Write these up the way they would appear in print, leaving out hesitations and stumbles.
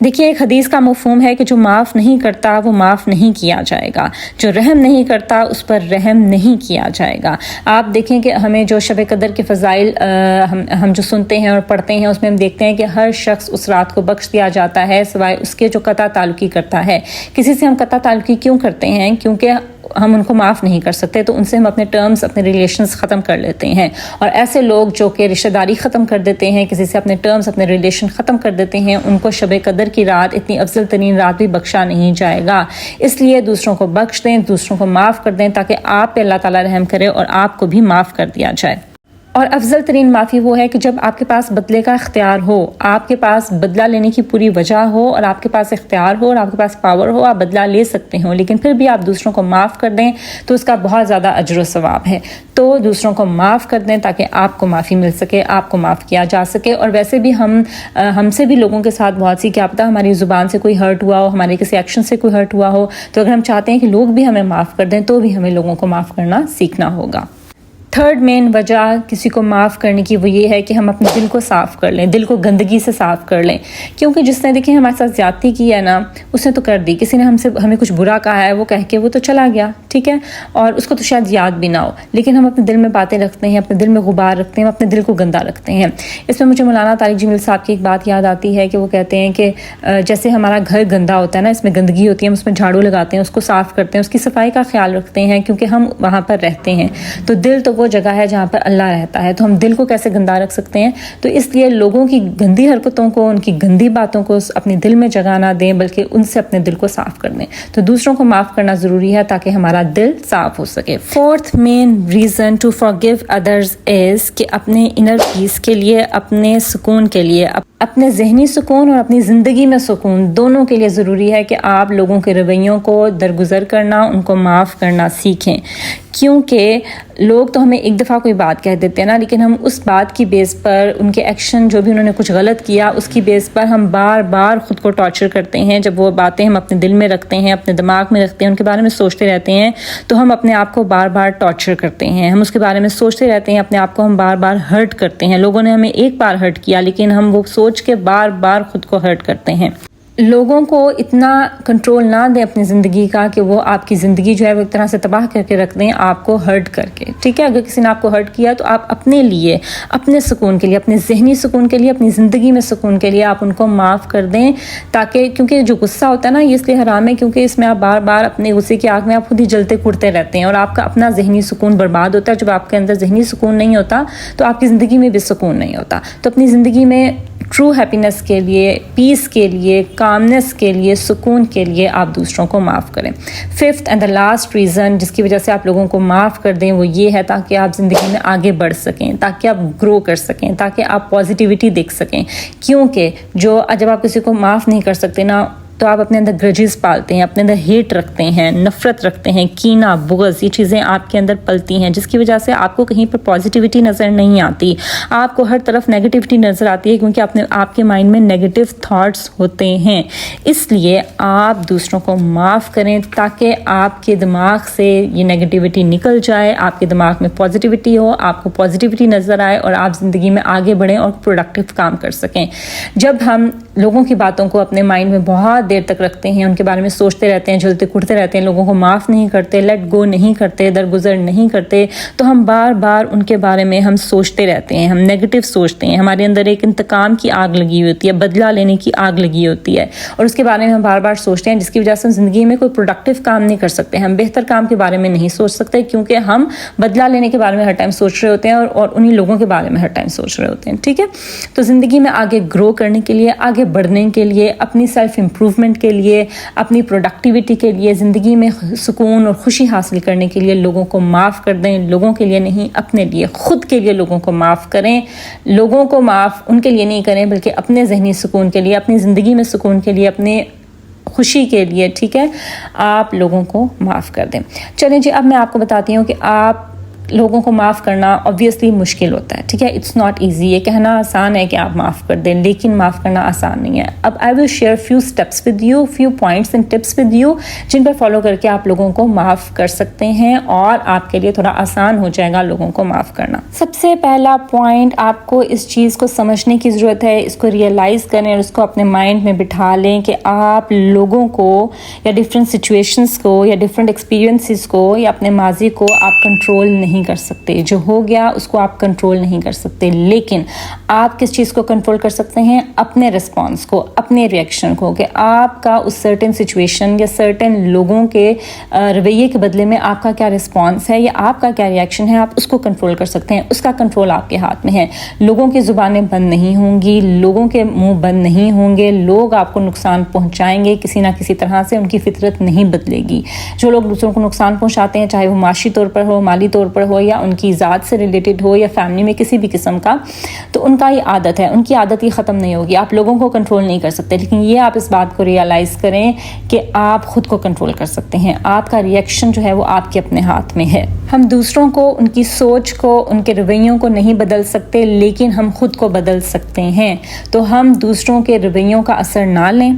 دیکھیے ایک حدیث کا مفہوم ہے کہ جو معاف نہیں کرتا وہ معاف نہیں کیا جائے گا، جو رحم نہیں کرتا اس پر رحم نہیں کیا جائے گا۔ آپ دیکھیں کہ ہمیں جو شب قدر کے فضائل ہم جو سنتے ہیں اور پڑھتے ہیں اس میں ہم دیکھتے ہیں کہ ہر شخص اس رات کو بخش دیا جاتا ہے سوائے اس کے جو قطع تعلقی کرتا ہے۔ کسی سے ہم قطع تعلقی کیوں کرتے ہیں؟ کیونکہ ہم ان کو معاف نہیں کر سکتے، تو ان سے ہم اپنے ٹرمز، اپنے ریلیشنز ختم کر لیتے ہیں۔ اور ایسے لوگ جو کہ رشتہ داری ختم کر دیتے ہیں، کسی سے اپنے ٹرمز، اپنے ریلیشن ختم کر دیتے ہیں، ان کو شب قدر کی رات، اتنی افضل ترین رات بھی بخشا نہیں جائے گا۔ اس لیے دوسروں کو بخش دیں، دوسروں کو معاف کر دیں، تاکہ آپ پہ اللہ تعالیٰ رحم کرے اور آپ کو بھی معاف کر دیا جائے۔ اور افضل ترین معافی وہ ہے کہ جب آپ کے پاس بدلے کا اختیار ہو، آپ کے پاس بدلہ لینے کی پوری وجہ ہو اور آپ کے پاس اختیار ہو اور آپ کے پاس پاور ہو، آپ بدلہ لے سکتے ہو، لیکن پھر بھی آپ دوسروں کو معاف کر دیں تو اس کا بہت زیادہ اجر و ثواب ہے۔ تو دوسروں کو معاف کر دیں تاکہ آپ کو معافی مل سکے، آپ کو معاف کیا جا سکے۔ اور ویسے بھی ہم سے بھی لوگوں کے ساتھ بہت سی، کیا پتہ ہماری زبان سے کوئی ہرٹ ہوا ہو، ہمارے کسی ایکشن سے کوئی ہرٹ ہوا ہو، تو اگر ہم چاہتے ہیں کہ لوگ بھی ہمیں معاف کر دیں تو بھی ہمیں لوگوں کو معاف کرنا سیکھنا ہوگا۔ تھرڈ مین وجہ کسی کو معاف کرنے کی وہ یہ ہے کہ ہم اپنے دل کو صاف کر لیں، دل کو گندگی سے صاف کر لیں۔ کیونکہ جس نے دیکھیں ہمارے ساتھ زیادتی کی ہے نا، اس نے تو کر دی، کسی نے ہمیں کچھ برا کہا ہے، وہ کہہ کے وہ تو چلا گیا، ٹھیک ہے، اور اس کو تو شاید یاد بھی نہ ہو، لیکن ہم اپنے دل میں باتیں رکھتے ہیں، اپنے دل میں غبار رکھتے ہیں، اپنے دل کو گندا رکھتے ہیں۔ اس میں مجھے مولانا طارق جمیل صاحب کی ایک بات یاد آتی ہے کہ وہ کہتے ہیں کہ جیسے ہمارا گھر گندا ہوتا ہے نا، اس میں گندگی ہوتی ہے، ہم اس میں جھاڑو لگاتے ہیں، اس کو صاف کرتے ہیں، اس کی صفائی کا خیال رکھتے ہیں، کیونکہ ہم وہاں پر رہتے ہیں۔ تو دل تو وہ جگہ ہے جہاں پر اللہ رہتا ہے، تو ہم دل کو کیسے گندا رکھ سکتے ہیں؟ تو اس لیے لوگوں کی گندی حرکتوں کو، ان کی گندی باتوں کو اپنے دل میں جگہ نہ دیں، بلکہ ان سے اپنے دل کو صاف کر دیں۔ تو دوسروں کو معاف کرنا ضروری ہے تاکہ ہمارا دل صاف ہو سکے۔ Fourth main reason to forgive others is کہ اپنے انر پیس کے لیے، اپنے سکون کے لیے، اپنے ذہنی سکون اور اپنی زندگی میں سکون، دونوں کے لیے ضروری ہے کہ آپ لوگوں کے رویوں کو درگزر کرنا، ان کو معاف کرنا سیکھیں۔ کیونکہ لوگ تو ہمیں ایک دفعہ کوئی بات کہہ دیتے ہیں نا، لیکن ہم اس بات کی بیس پر، ان کے ایکشن جو بھی انہوں نے کچھ غلط کیا، اس کی بیس پر ہم بار بار خود کو ٹارچر کرتے ہیں۔ جب وہ باتیں ہم اپنے دل میں رکھتے ہیں، اپنے دماغ میں رکھتے ہیں، ان کے بارے میں سوچتے رہتے ہیں، تو ہم اپنے آپ کو بار بار ٹارچر کرتے ہیں، ہم اس کے بارے میں سوچتے رہتے ہیں، اپنے آپ کو ہم بار بار ہرٹ کرتے ہیں۔ لوگوں نے ہمیں ایک بار ہرٹ کیا، لیکن ہم وہ سوچ کے بار بار خود کو ہرٹ کرتے ہیں۔ لوگوں کو اتنا کنٹرول نہ دیں اپنی زندگی کا کہ وہ آپ کی زندگی جو ہے وہ ایک طرح سے تباہ کر کے رکھ دیں، آپ کو ہرٹ کر کے، ٹھیک ہے۔ اگر کسی نے آپ کو ہرٹ کیا تو آپ اپنے لیے، اپنے سکون کے لیے، اپنے ذہنی سکون کے لیے، اپنی زندگی میں سکون کے لیے آپ ان کو معاف کر دیں، تاکہ، کیونکہ جو غصہ ہوتا ہے نا، یہ اس لیے حرام ہے کیونکہ اس میں آپ بار بار اپنے غصے کی آگ میں آپ خود ہی جلتے کڑتے رہتے ہیں، اور آپ کا اپنا ذہنی سکون برباد ہوتا ہے۔ جب آپ کے اندر ذہنی سکون نہیں ہوتا تو آپ کی زندگی میں بھی سکون نہیں ہوتا۔ تو اپنی زندگی میں ٹرو ہیپینس کے لیے، پیس کے لیے، کامنس کے لیے، سکون کے لیے آپ دوسروں کو معاف کریں۔ Fifth and the last reason جس کی وجہ سے آپ لوگوں کو معاف کر دیں وہ یہ ہے تاکہ آپ زندگی میں آگے بڑھ سکیں، تاکہ آپ گرو کر سکیں، تاکہ آپ پازیٹیوٹی دیکھ سکیں۔ کیونکہ جب آپ کسی کو معاف نہیں کر سکتے نا، تو آپ اپنے اندر گرجز پالتے ہیں، اپنے اندر ہیٹ رکھتے ہیں، نفرت رکھتے ہیں، کینہ، بغض، یہ چیزیں آپ کے اندر پلتی ہیں، جس کی وجہ سے آپ کو کہیں پر پازیٹیوٹی نظر نہیں آتی، آپ کو ہر طرف نیگیٹیوٹی نظر آتی ہے، کیونکہ آپ کے مائنڈ میں نیگیٹو تھاٹس ہوتے ہیں۔ اس لیے آپ دوسروں کو معاف کریں تاکہ آپ کے دماغ سے یہ نیگیٹیوٹی نکل جائے، آپ کے دماغ میں پازیٹیوٹی ہو، آپ کو پازیٹیوٹی نظر آئے اور آپ زندگی میں آگے بڑھیں اور پروڈکٹیو کام کر سکیں۔ جب ہم لوگوں کی باتوں کو اپنے مائنڈ میں بہت دیر تک رکھتے ہیں، ان کے بارے میں سوچتے رہتے ہیں، جلتے کڑتے رہتے ہیں، لوگوں کو معاف نہیں کرتے، لیٹ گو نہیں کرتے، درگزر نہیں کرتے، تو ہم بار بار ان کے بارے میں ہم سوچتے رہتے ہیں، ہم نیگیٹو سوچتے ہیں، ہمارے اندر ایک انتقام کی آگ لگی ہوتی ہے، بدلہ لینے کی آگ لگی ہوتی ہے، اور اس کے بارے میں ہم بار بار سوچتے ہیں، جس کی وجہ سے ہم زندگی میں کوئی پروڈکٹیو کام نہیں کر سکتے، ہم بہتر کام کے بارے میں نہیں سوچ سکتے، کیونکہ ہم بدلہ لینے کے بارے میں ہر ٹائم سوچ رہے ہوتے ہیں اور انہی لوگوں کے بارے میں ہر ٹائم سوچ رہے ہوتے ہیں، ٹھیک ہے۔ تو زندگی میں آگے گرو کرنے کے لیے، آگے بڑھنے کے لیے، اپنی سیلف امپروومنٹ کے لیے، اپنی پروڈکٹیوٹی کے لیے، زندگی میں سکون اور خوشی حاصل کرنے کے لیے لوگوں کو معاف کر دیں، لوگوں کے لیے نہیں، اپنے لیے، خود کے لیے لوگوں کو معاف کریں۔ لوگوں کو معاف ان کے لیے نہیں کریں بلکہ اپنے ذہنی سکون کے لیے، اپنی زندگی میں سکون کے لیے، اپنے خوشی کے لیے، ٹھیک ہے، آپ لوگوں کو معاف کر دیں۔ چلیں جی، اب میں آپ کو بتاتی ہوں کہ آپ لوگوں کو معاف کرنا obviously مشکل ہوتا ہے, ٹھیک ہے, اٹس ناٹ ایزی. یہ کہنا آسان ہے کہ آپ معاف کر دیں, لیکن معاف کرنا آسان نہیں ہے. اب I will share few steps with you, few points and tips with you, جن پر فالو کر کے آپ لوگوں کو معاف کر سکتے ہیں اور آپ کے لیے تھوڑا آسان ہو جائے گا لوگوں کو معاف کرنا. سب سے پہلا پوائنٹ, آپ کو اس چیز کو سمجھنے کی ضرورت ہے, اس کو ریئلائز کریں اور اس کو اپنے مائنڈ میں بٹھا لیں کہ آپ لوگوں کو یا ڈفرینٹ سچویشنس کو یا ڈفرینٹ ایکسپیرینسز کو یا اپنے ماضی کو آپ کنٹرول نہیں کر سکتے. جو ہو گیا اس کو آپ کنٹرول نہیں کر سکتے, لیکن آپ کس چیز کو کنٹرول کر سکتے ہیں؟ اپنے رسپانس کو, اپنے ریئیکشن کو, کہ آپ کا اس سرٹن سچویشن یا سرٹن لوگوں کے رویے کے بدلے میں آپ کا کیا رسپانس ہے یا آپ کا کیا ریئیکشن ہے, آپ اس کو کنٹرول کر سکتے ہیں. اس کا کنٹرول آپ کے ہاتھ میں ہے. لوگوں کی زبانیں بند نہیں ہوں گی, لوگوں کے منہ بند نہیں ہوں گے, لوگ آپ کو نقصان پہنچائیں گے کسی نہ کسی طرح سے, ان کی فطرت نہیں بدلے گی. جو لوگ دوسروں کو نقصان پہنچاتے ہیں, چاہے وہ معاشی طور پر ہو, مالی طور پر ہو, یا ان کی ذات سے ریلیٹڈ ہو, یا فیملی میں کسی بھی قسم کا, تو ان کا یہ عادت ہے, ان کی عادت یہ ختم نہیں ہوگی. آپ لوگوں کو کنٹرول نہیں کر سکتے, لیکن یہ آپ اس بات کو ریئلائز کریں کہ آپ خود کو کنٹرول کر سکتے ہیں. آپ کا ریئیکشن جو ہے وہ آپ کے اپنے ہاتھ میں ہے. ہم دوسروں کو, ان کی سوچ کو, ان کے رویوں کو نہیں بدل سکتے, لیکن ہم خود کو بدل سکتے ہیں. تو ہم دوسروں کے رویوں کا اثر نہ لیں,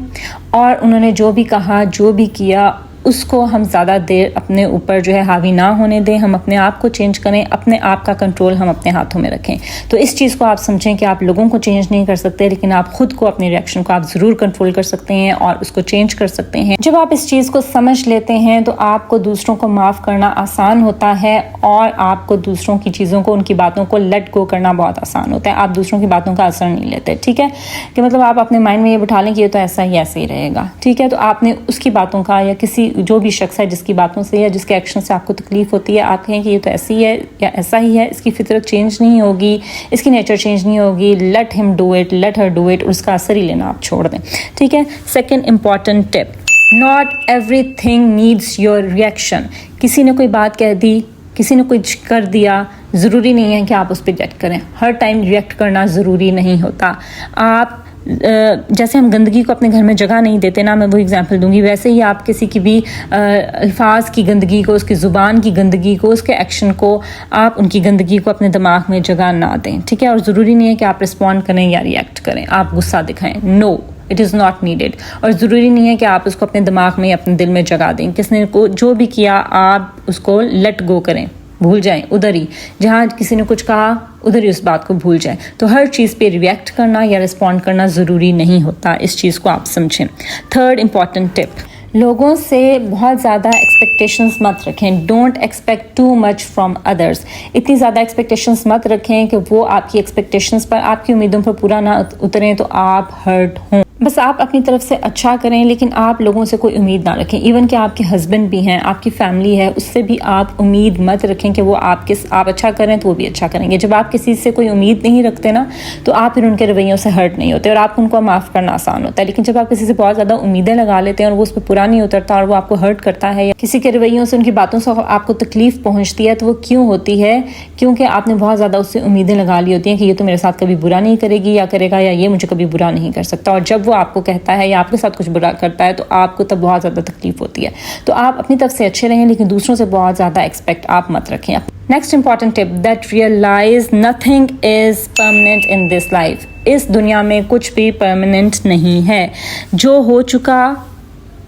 اور انہوں نے جو بھی کہا, جو بھی کیا, اس کو ہم زیادہ دیر اپنے اوپر جو ہے حاوی نہ ہونے دیں. ہم اپنے آپ کو چینج کریں, اپنے آپ کا کنٹرول ہم اپنے ہاتھوں میں رکھیں. تو اس چیز کو آپ سمجھیں کہ آپ لوگوں کو چینج نہیں کر سکتے, لیکن آپ خود کو, اپنے ریئیکشن کو آپ ضرور کنٹرول کر سکتے ہیں اور اس کو چینج کر سکتے ہیں. جب آپ اس چیز کو سمجھ لیتے ہیں تو آپ کو دوسروں کو معاف کرنا آسان ہوتا ہے, اور آپ کو دوسروں کی چیزوں کو, ان کی باتوں کو لیٹ گو کرنا بہت آسان ہوتا ہے. آپ دوسروں کی باتوں کا اثر نہیں لیتے, ٹھیک ہے, کہ مطلب آپ اپنے مائنڈ میں یہ بٹھا لیں کہ یہ تو ایسا ہی رہے گا, ٹھیک ہے. تو آپ نے اس کی باتوں کا, یا کسی جو بھی شخص ہے جس کی باتوں سے یا جس کے ایکشن سے آپ کو تکلیف ہوتی ہے, آپ کہیں کہ یہ تو ایسی ہے یا ایسا ہی ہے, اس کی فطرت چینج نہیں ہوگی, اس کی نیچر چینج نہیں ہوگی, لیٹ ہم do it, let her do it, اور اس کا اثر ہی لینا آپ چھوڑ دیں, ٹھیک ہے. Second important tip, not every thing needs your reaction. کسی نے کوئی بات کہہ دی, کسی نے کچھ کر دیا, ضروری نہیں ہے کہ آپ اس پہ ریئیکٹ کریں. ہر ٹائم ریئیکٹ کرنا ضروری نہیں ہوتا. آپ جیسے ہم گندگی کو اپنے گھر میں جگہ نہیں دیتے نا, میں وہ اگزامپل دوں گی, ویسے ہی آپ کسی کی بھی الفاظ کی گندگی کو, اس کی زبان کی گندگی کو, اس کے ایکشن کو, آپ ان کی گندگی کو اپنے دماغ میں جگہ نہ دیں, ٹھیک ہے. اور ضروری نہیں ہے کہ آپ رسپونڈ کریں یا ریئیکٹ کریں, آپ غصہ دکھائیں, نو, اٹ از ناٹ نیڈیڈ. اور ضروری نہیں ہے کہ آپ اس کو اپنے دماغ میں یا اپنے دل میں جگہ دیں. کس نے کو جو بھی کیا, آپ اس کو لیٹ گو کریں, بھول جائیں, ادھر ہی جہاں کسی نے کچھ کہا ادھر ہی اس بات کو بھول جائیں. تو ہر چیز پہ ریئیکٹ کرنا یا رسپونڈ کرنا ضروری نہیں ہوتا, اس چیز کو آپ سمجھیں. تھرڈ امپورٹنٹ ٹپ, لوگوں سے بہت زیادہ ایکسپیکٹیشنز مت رکھیں. Don't expect too much from others. اتنی زیادہ ایکسپیکٹیشنز مت رکھیں کہ وہ آپ کی ایکسپیکٹیشنز پر, آپ کی امیدوں پر پورا نہ اتریں تو آپ ہرٹ ہوں. بس آپ اپنی طرف سے اچھا کریں, لیکن آپ لوگوں سے کوئی امید نہ رکھیں. ایون کہ آپ کے ہسبینڈ بھی ہیں, آپ کی فیملی ہے, اس سے بھی آپ امید مت رکھیں کہ وہ آپ اچھا کریں تو وہ بھی اچھا کریں گے. جب آپ کسی سے کوئی امید نہیں رکھتے نا, تو آپ پھر ان کے رویوں سے ہرٹ نہیں ہوتے, اور آپ ان کو معاف کرنا آسان ہوتا ہے. لیکن جب آپ کسی سے بہت زیادہ امیدیں لگا لیتے ہیں اور وہ اس پہ پورا نہیں اترتا, اور وہ آپ کو ہرٹ کرتا ہے, یا کسی کے رویوں سے, ان کی باتوں سے آپ کو تکلیف پہنچتی ہے, تو وہ کیوں ہوتی ہے؟ کیونکہ آپ نے بہت زیادہ اس سے امیدیں لگا لی ہوتی ہیں کہ یہ تو میرے ساتھ کبھی برا نہیں کرے گی یا کرے گا, یا یہ مجھے کبھی برا نہیں کر سکتا. اور جب وہ آپ کو کہتا ہے یا آپ کے ساتھ کچھ برا کرتا ہے, تو آپ کو تب بہت زیادہ تکلیف ہوتی ہے. تو آپ اپنی طرف سے اچھے رہیں, لیکن دوسروں سے بہت زیادہ ایکسپیکٹ آپ مت رکھیں. Next important tip, that realize nothing is permanent in this life. اس دنیا میں کچھ بھی پرماننٹ نہیں ہے. جو ہو چکا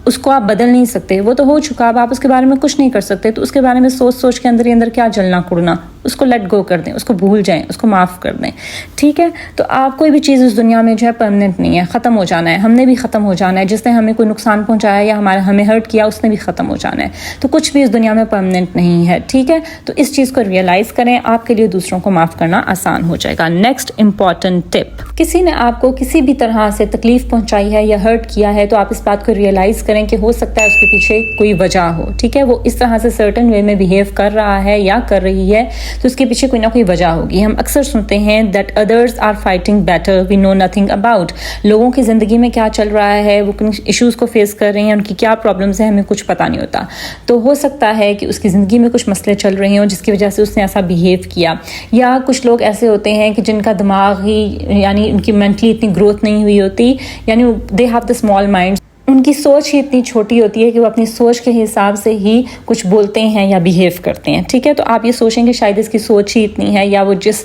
اس کو آپ بدل نہیں سکتے, وہ تو ہو چکا, اب آپ اس کے بارے میں کچھ نہیں کر سکتے. تو اس کے بارے میں سوچ کے اندر ہی اندر کیا جلنا کڑنا, اس کو لیٹ گو کر دیں, اس کو بھول جائیں, اس کو معاف کر دیں, ٹھیک ہے. تو آپ کوئی بھی چیز اس دنیا میں جو ہے پرماننٹ نہیں ہے, ختم ہو جانا ہے. ہم نے بھی ختم ہو جانا ہے. جس نے ہمیں کوئی نقصان پہنچایا یا ہمیں ہرٹ کیا, اس نے بھی ختم ہو جانا ہے. تو کچھ بھی اس دنیا میں پرماننٹ نہیں ہے, ٹھیک ہے. تو اس چیز کو ریئلائز کریں, آپ کے لیے دوسروں کو معاف کرنا آسان ہو جائے گا. نیکسٹ امپورٹنٹ ٹپ, کسی نے آپ کو کسی بھی طرح سے تکلیف پہنچائی ہے یا ہرٹ کیا ہے, تو آپ اس بات کو ریئلائز کریں کہ ہو سکتا ہے اس کے پیچھے کوئی وجہ ہو, ٹھیک ہے. وہ اس طرح سے سرٹن وے میں بیہیو کر رہا ہے یا کر رہی ہے, تو اس کے پیچھے کوئی نہ کوئی وجہ ہوگی. ہم اکثر سنتے ہیں that others are fighting better we know nothing about. لوگوں کی زندگی میں کیا چل رہا ہے, وہ کن ایشوز کو فیس کر رہے ہیں, ان کی کیا پرابلمز ہیں, ہمیں کچھ پتہ نہیں ہوتا. تو ہو سکتا ہے کہ اس کی زندگی میں کچھ مسئلے چل رہے ہوں جس کی وجہ سے اس نے ایسا بیہیو کیا. یا کچھ لوگ ایسے ہوتے ہیں کہ جن کا دماغ ہی, یعنی ان کی مینٹلی اتنی گروتھ نہیں ہوئی ہوتی, یعنی they have the small minds. ان کی سوچ ہی اتنی چھوٹی ہوتی ہے کہ وہ اپنی سوچ کے حساب سے ہی کچھ بولتے ہیں یا بیہیو کرتے ہیں. ٹھیک ہے, تو آپ یہ سوچیں کہ شاید اس کی سوچ ہی اتنی ہے, یا وہ جس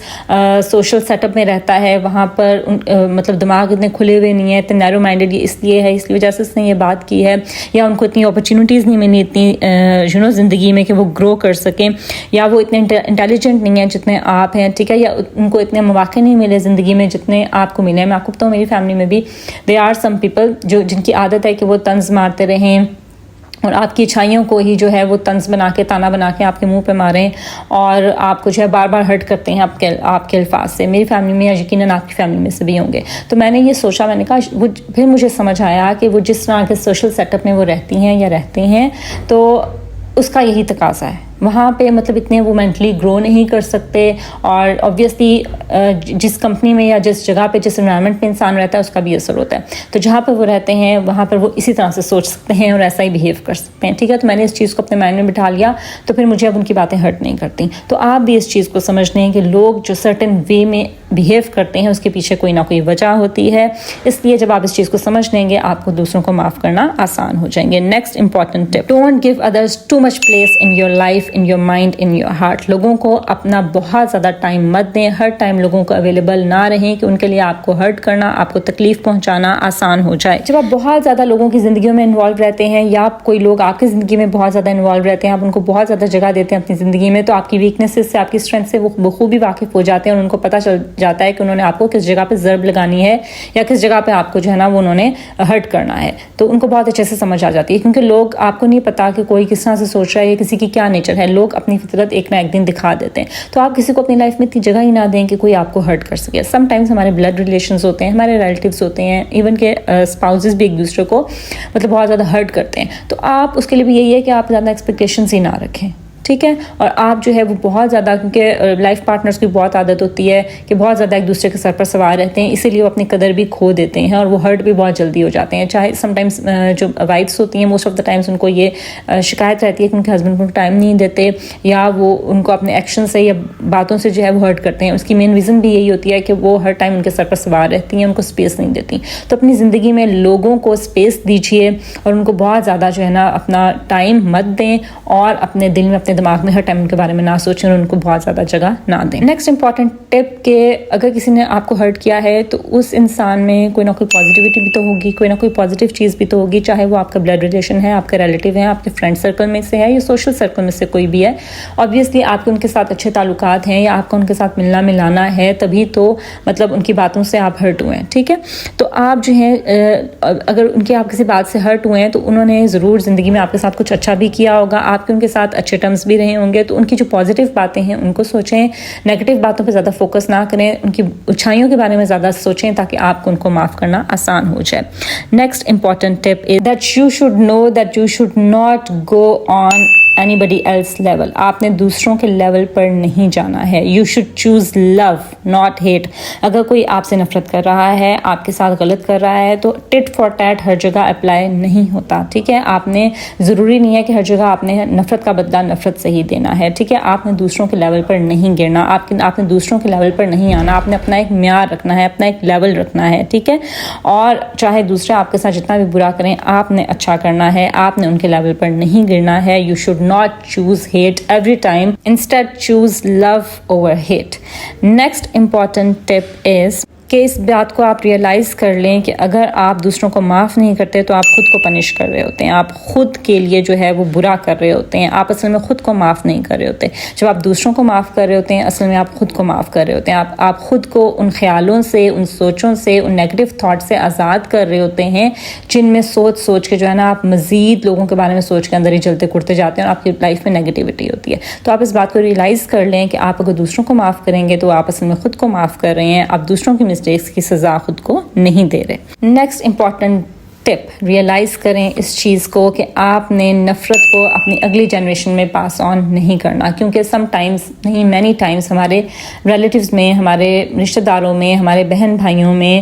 سوشل سیٹ اپ میں رہتا ہے وہاں پر مطلب دماغ اتنے کھلے ہوئے نہیں ہے, اتنے نیرو مائنڈیڈ یہ اس لیے ہے, اس کی وجہ سے اس نے یہ بات کی ہے, یا ان کو اتنی اپرچونیٹیز نہیں ملی اتنی زندگی میں کہ وہ گرو کر سکیں, یا وہ اتنے انٹیلیجنٹ نہیں ہیں جتنے آپ ہیں. ٹھیک ہے, یا ان کو اتنے مواقع نہیں ملے زندگی میں جتنے آپ کو ملے ہیں. میں آپ کو بتاؤں میری فیملی میں بھی دے آر سم پیپل جن کی عادت ہے کہ وہ طنز مارتے رہیں اور آپ کی اچھائیوں کو ہی جو ہے وہ طنز بنا کے تانا بنا کے آپ کے منہ پہ ماریں اور آپ کو جو ہے بار بار ہرٹ کرتے ہیں آپ کے الفاظ سے. میری فیملی میں یقیناً آپ کی فیملی میں سے بھی ہوں گے. تو میں نے یہ سوچا, میں نے کہا پھر مجھے سمجھ آیا کہ وہ جس طرح کے سوشل سیٹ اپ میں وہ رہتی ہیں یا رہتے ہیں تو اس کا یہی تقاضا ہے. وہاں پہ مطلب اتنے وہ مینٹلی گرو نہیں کر سکتے, اور آبویسلی جس کمپنی میں یا جس جگہ پہ جس انوائرمنٹ پہ انسان رہتا ہے اس کا بھی اثر ہوتا ہے. تو جہاں پہ وہ رہتے ہیں وہاں پر وہ اسی طرح سے سوچ سکتے ہیں اور ایسا ہی بیہیو کر سکتے ہیں. ٹھیک ہے, تو میں نے اس چیز کو اپنے مائنڈ میں بٹھا لیا, تو پھر مجھے اب ان کی باتیں ہرٹ نہیں کرتی. تو آپ بھی اس چیز کو سمجھ لیں کہ لوگ جو سرٹن وے میں بیہیو کرتے ہیں اس کے پیچھے کوئی نہ کوئی وجہ ہوتی ہے. اس لیے جب آپ اس چیز کو سمجھ لیں گے آپ کو دوسروں کو معاف کرنا آسان ہو جائیں گے. Next important tip, don't give others too much place in your life, in your mind, in your heart. لوگوں کو اپنا بہت زیادہ ٹائم مت دیں. ہر ٹائم لوگوں کو اویلیبل نہ رہیں کہ ان کے لیے آپ کو ہرٹ کرنا, آپ کو تکلیف پہنچانا آسان ہو جائے. جب آپ بہت زیادہ لوگوں کی زندگیوں میں انوالو رہتے ہیں یا کوئی لوگ آپ کی زندگی میں بہت زیادہ انوالو رہتے ہیں, آپ ان کو بہت زیادہ جگہ دیتے ہیں اپنی زندگی میں, تو آپ کی ویکنیسز سے آپ کی اسٹرینتھ سے وہ بخوبی واقف ہو جاتے ہیں اور ان کو پتہ چل جاتا ہے کہ انہوں نے آپ کو کس جگہ پہ ضرب لگانی ہے یا کس جگہ پہ آپ کو جو ہے نا وہ انہوں نے ہرٹ کرنا ہے. تو ان کو بہت اچھے سے سمجھ آ جاتی ہے, کیونکہ لوگ آپ کو نہیں پتا کہ کوئی کس طرح سے سوچ رہا ہے یا کسی کی کیا نیچر ہے. لوگ اپنی فطرت ایک نہ ایک دن دکھا دیتے ہیں. تو آپ کسی کو اپنی لائف میں اتنی جگہ ہی نہ دیں کہ کوئی آپ کو ہرٹ کر سکے. سم ٹائمز ہمارے بلڈ ریلیشنز ہوتے ہیں, ہمارے ریلیٹیوز ہوتے ہیں, ایون کہ اسپاؤزز بھی ایک دوسرے کو مطلب بہت زیادہ ہرٹ کرتے ہیں. تو آپ اس کے لیے بھی یہی ہے کہ آپ زیادہ ایکسپیکٹیشنز ہی نہ رکھیں. ٹھیک ہے, اور آپ جو ہے وہ بہت زیادہ, کیونکہ لائف پارٹنرز کی بہت عادت ہوتی ہے کہ بہت زیادہ ایک دوسرے کے سر پر سوار رہتے ہیں, اسی لیے وہ اپنی قدر بھی کھو دیتے ہیں اور وہ ہرٹ بھی بہت جلدی ہو جاتے ہیں. چاہے سم ٹائمز جو وائفس ہوتی ہیں most of the times in کو یہ شکایت رہتی ہے کہ ان کے ہسبینڈ کو ٹائم نہیں دیتے یا وہ ان کو اپنے ایکشن سے یا باتوں سے جو ہے وہ ہرٹ کرتے ہیں. اس کی مین ریزن بھی یہی ہوتی ہے کہ وہ ہر ٹائم ان کے سر پر سوار رہتی ہیں, ان کو اسپیس نہیں دیتی. تو اپنی زندگی میں لوگوں کو اسپیس دیجیے اور ان کو بہت زیادہ جو ہے نا اپنا ٹائم مت دیں, اور اپنے دل میں اپنے دماغ میں ہر ٹائم ان کے بارے میں نہ سوچیں اور ان کو بہت زیادہ جگہ نہ دیں. نیکسٹ امپورٹنٹ ٹپ کہ اگر کسی نے آپ کو ہرٹ کیا ہے تو اس انسان میں کوئی نہ کوئی پازیٹیوٹی بھی تو ہوگی, کوئی نہ کوئی پازیٹیو چیز بھی تو ہوگی, چاہے وہ آپ کا بلڈ ریلیشن ہے, آپ کا ریلیٹیو ہے, آپ کے فرینڈ سرکل میں سے ہے یا سوشل سرکل میں سے کوئی بھی ہے. آبویسلی آپ کے ان کے ساتھ اچھے تعلقات ہیں یا آپ کا ان کے ساتھ ملنا ملانا ہے, تبھی تو مطلب ان کی باتوں سے آپ ہرٹ ہوئے ہیں. ٹھیک ہے, تو آپ جو ہیں اگر ان کے آپ کسی بات سے ہرٹ ہوئے ہیں تو انہوں نے ضرور زندگی میں آپ کے ساتھ کچھ اچھا بھی کیا ہوگا, آپ کے ان کے ساتھ اچھے ٹرمز بھی رہے ہوں گے. تو ان کی جو پازیٹیو باتیں ہیں ان کو سوچیں, نیگیٹو باتوں پہ زیادہ فوکس نہ کریں, ان کی اچھائیوں کے بارے میں زیادہ سوچیں تاکہ آپ کو ان کو معاف کرنا آسان ہو جائے. Next important tip is that you should know that you should not go on anybody else level. آپ نے دوسروں کے لیول پر نہیں جانا ہے. You should choose love not hate. اگر کوئی آپ سے نفرت کر رہا ہے, آپ کے ساتھ غلط کر رہا ہے, تو ٹٹ فار ٹیٹ ہر جگہ اپلائی نہیں ہوتا. ٹھیک ہے, آپ نے ضروری نہیں ہے کہ ہر جگہ آپ نے نفرت کا بدلہ نفرت سے ہی دینا ہے. ٹھیک ہے, آپ نے دوسروں کے لیول پر نہیں گرنا, آپ نے دوسروں کے لیول پر نہیں آنا. آپ نے اپنا ایک معیار رکھنا ہے, اپنا ایک لیول رکھنا ہے. ٹھیک ہے, اور چاہے دوسرے آپ کے ساتھ جتنا بھی برا کریں, آپ نے اچھا کرنا ہے, آپ نے ان کے لیول پر نہیں گرنا ہے. You should not choose hate every time. Instead, choose love over hate. Next important tip is کہ اس بات کو آپ ریئلائز کر لیں کہ اگر آپ دوسروں کو معاف نہیں کرتے تو آپ خود کو پنش کر رہے ہوتے ہیں, آپ خود کے لیے جو ہے وہ برا کر رہے ہوتے ہیں, آپ اصل میں خود کو معاف نہیں کر رہے ہوتے. جب آپ دوسروں کو معاف کر رہے ہوتے ہیں اصل میں آپ خود کو معاف کر رہے ہوتے ہیں. آپ خود کو ان خیالوں سے, ان سوچوں سے, ان نیگیٹو تھاٹ سے آزاد کر رہے ہوتے ہیں جن میں سوچ کے جو ہے نا آپ مزید لوگوں کے بارے میں سوچ کے اندر ہی چلتے کڑتے جاتے ہیں اور آپ کی لائف میں نیگیٹیوٹی ہوتی ہے. تو آپ اس بات کو ریئلائز کر لیں کہ آپ اگر دوسروں کو معاف کریں گے تو آپ اصل میں خود کو معاف کر رہے ہیں, آپ دوسروں کی مسٹیکس کی سزا خود کو نہیں دے رہے. نیکسٹ امپورٹنٹ ٹپ, ریئلائز کریں اس چیز کو کہ آپ نے نفرت کو اپنی اگلی جنریشن میں پاس آن نہیں کرنا, کیونکہ سم ٹائمز نہیں مینی ٹائمز ہمارے ریلیٹیوز میں, ہمارے رشتہ داروں میں, ہمارے بہن بھائیوں میں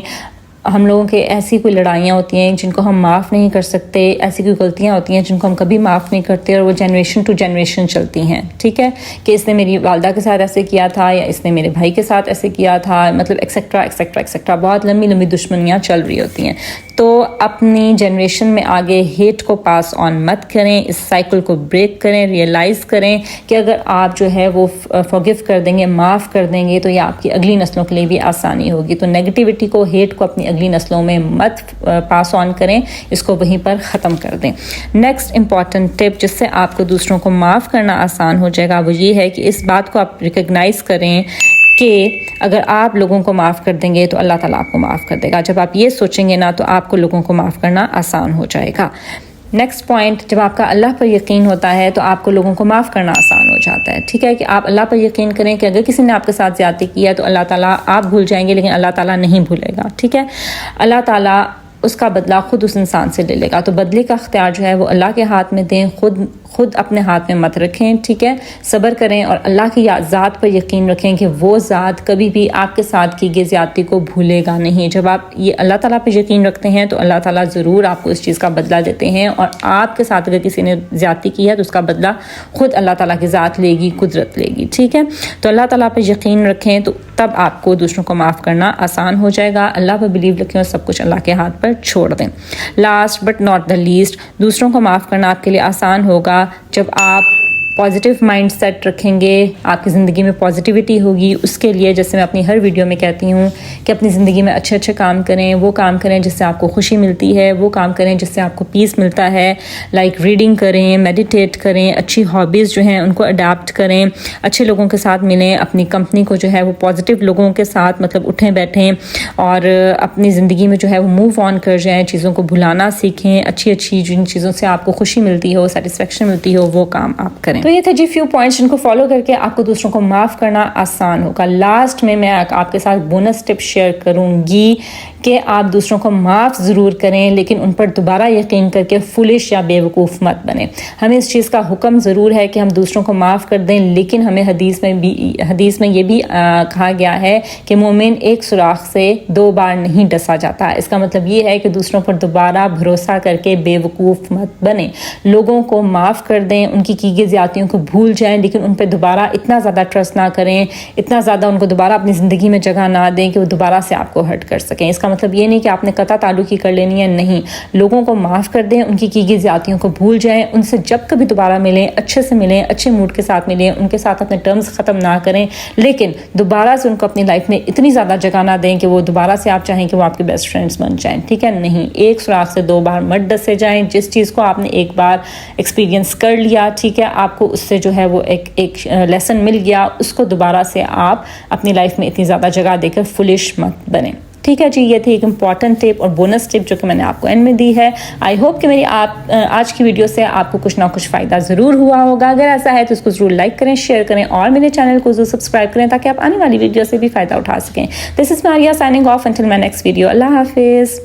ہم لوگوں کے ایسی کوئی لڑائیاں ہوتی ہیں جن کو ہم معاف نہیں کر سکتے، ایسی کوئی غلطیاں ہوتی ہیں جن کو ہم کبھی معاف نہیں کرتے، اور وہ جنریشن ٹو جنریشن چلتی ہیں، ٹھیک ہے، کہ اس نے میری والدہ کے ساتھ ایسے کیا تھا، یا اس نے میرے بھائی کے ساتھ ایسے کیا تھا، مطلب ایکسیکٹرا ایکسیکٹرا ایکسیکٹرا، بہت لمبی لمبی دشمنیاں چل رہی ہوتی ہیں. تو اپنی جنریشن میں آگے ہیٹ کو پاس آن مت کریں، اس سائیکل کو بریک کریں، ریئلائز کریں کہ اگر آپ جو ہے وہ فورگیو کر دیں گے، معاف کر دیں گے، تو یہ آپ کی اگلی نسلوں کے لیے بھی آسانی ہوگی. تو نیگیٹیوٹی کو، ہیٹ کو اپنی اگلی نسلوں میں مت پاس آن کریں، اس کو وہیں پر ختم کر دیں. نیکسٹ امپورٹنٹ ٹپ جس سے آپ کو دوسروں کو معاف کرنا آسان ہو جائے گا وہ یہ ہے کہ اس بات کو آپ ریکگنائز کریں کہ اگر آپ لوگوں کو معاف کر دیں گے تو اللہ تعالیٰ آپ کو معاف کر دے گا. جب آپ یہ سوچیں گے نا تو آپ کو لوگوں کو معاف کرنا آسان ہو جائے گا. نیکسٹ پوائنٹ، جب آپ کا اللہ پر یقین ہوتا ہے تو آپ کو لوگوں کو معاف کرنا آسان ہو جاتا ہے. ٹھیک ہے، کہ آپ اللہ پر یقین کریں کہ اگر کسی نے آپ کے ساتھ زیادتی کی ہے تو اللہ تعالیٰ، آپ بھول جائیں گے لیکن اللہ تعالیٰ نہیں بھولے گا. ٹھیک ہے، اللہ تعالیٰ اس کا بدلہ خود اس انسان سے لے لے گا. تو بدلے کا اختیار جو ہے وہ اللہ کے ہاتھ میں دیں، خود اپنے ہاتھ میں مت رکھیں. ٹھیک ہے، صبر کریں اور اللہ کی ذات پر یقین رکھیں کہ وہ ذات کبھی بھی آپ کے ساتھ کی گئی زیادتی کو بھولے گا نہیں. جب آپ یہ اللہ تعالیٰ پہ یقین رکھتے ہیں تو اللہ تعالیٰ ضرور آپ کو اس چیز کا بدلہ دیتے ہیں، اور آپ کے ساتھ اگر کسی نے زیادتی کی ہے تو اس کا بدلہ خود اللہ تعالیٰ کی ذات لے گی، قدرت لے گی. ٹھیک ہے، تو اللہ تعالیٰ پہ یقین رکھیں تو تب آپ کو دوسروں کو معاف کرنا آسان ہو جائے گا. اللہ پہ بلیو رکھیں اور سب کچھ اللہ کے ہاتھ پر چھوڑ دیں. Last but not the least, دوسروں کو معاف کرنا آپ کے لیے آسان ہوگا جب آپ پازیٹیو مائنڈ سیٹ رکھیں گے، آپ کی زندگی میں پازیٹیوٹی ہوگی. اس کے لیے جیسے میں اپنی ہر ویڈیو میں کہتی ہوں کہ اپنی زندگی میں اچھے اچھے کام کریں، وہ کام کریں جس سے آپ کو خوشی ملتی ہے، وہ کام کریں جس سے آپ کو پیس ملتا ہے. لائک ریڈنگ کریں، میڈیٹیٹ کریں، اچھی ہابیز جو ہیں ان کو اڈاپٹ کریں، اچھے لوگوں کے ساتھ ملیں، اپنی کمپنی کو جو ہے وہ پازیٹیو لوگوں کے ساتھ مطلب اٹھیں بیٹھیں، اور اپنی زندگی میں جو ہے وہ موو آن کر جائیں، چیزوں کو بھلانا سیکھیں. اچھی جن چیزوں سے آپ کو خوشی ملتی ہو، سیٹسفیکشن ملتی ہو، وہ کام آپ کریں. تو یہ تھے جی فیو پوائنٹس جن کو فالو کر کے آپ کو دوسروں کو معاف کرنا آسان ہوگا. لاسٹ میں آپ کے ساتھ بونس ٹپ شیئر کروں گی کہ آپ دوسروں کو معاف ضرور کریں لیکن ان پر دوبارہ یقین کر کے فولش یا بیوقوف مت بنیں. ہمیں اس چیز کا حکم ضرور ہے کہ ہم دوسروں کو معاف کر دیں، لیکن ہمیں حدیث میں یہ بھی کہا گیا ہے کہ مومن ایک سوراخ سے 2 بار نہیں ڈسا جاتا. اس کا مطلب یہ ہے کہ دوسروں پر دوبارہ بھروسہ کر کے بیوقوف مت بنیں. لوگوں کو معاف کر دیں، ان کی گئی زیادتیوں کو بھول جائیں، لیکن ان پہ دوبارہ اتنا زیادہ ٹرسٹ نہ کریں، اتنا زیادہ ان کو دوبارہ اپنی زندگی میں جگہ نہ دیں کہ وہ دوبارہ سے آپ کو ہرٹ کر سکیں. اس کا مطلب یہ نہیں کہ آپ نے قطع تعلقی کر لینی ہے، نہیں. لوگوں کو معاف کر دیں، ان کی گئی زیادتیوں کو بھول جائیں، ان سے جب کبھی دوبارہ ملیں اچھے سے ملیں، اچھے موڈ کے ساتھ ملیں، ان کے ساتھ اپنے ٹرمز ختم نہ کریں، لیکن دوبارہ سے ان کو اپنی لائف میں اتنی زیادہ جگہ نہ دیں کہ وہ دوبارہ سے آپ چاہیں کہ وہ آپ کے بیسٹ فرینڈز بن جائیں. ٹھیک ہے، نہیں. ایک سوراخ سے 2 بار مت ڈسے جائیں. جس چیز کو آپ نے ایک بار ایکسپیرینس کر لیا، ٹھیک ہے، آپ کو اس سے جو ہے وہ ایک لیسن مل گیا، اس کو دوبارہ سے آپ اپنی لائف میں اتنی زیادہ جگہ دے کر فلش مت بنیں. ٹھیک ہے جی، یہ تھی ایک امپورٹنٹ ٹپ اور بونس ٹپ جو کہ میں نے آپ کو اینڈ میں دی ہے. آئی ہوپ کہ میری آج کی ویڈیو سے آپ کو کچھ نہ کچھ فائدہ ضرور ہوا ہوگا. اگر ایسا ہے تو اس کو ضرور لائک کریں، شیئر کریں اور میرے چینل کو ضرور سبسکرائب کریں تاکہ آپ آنے والی ویڈیو سے بھی فائدہ اٹھا سکیں. This is Maria signing off until my next video. اللہ حافظ.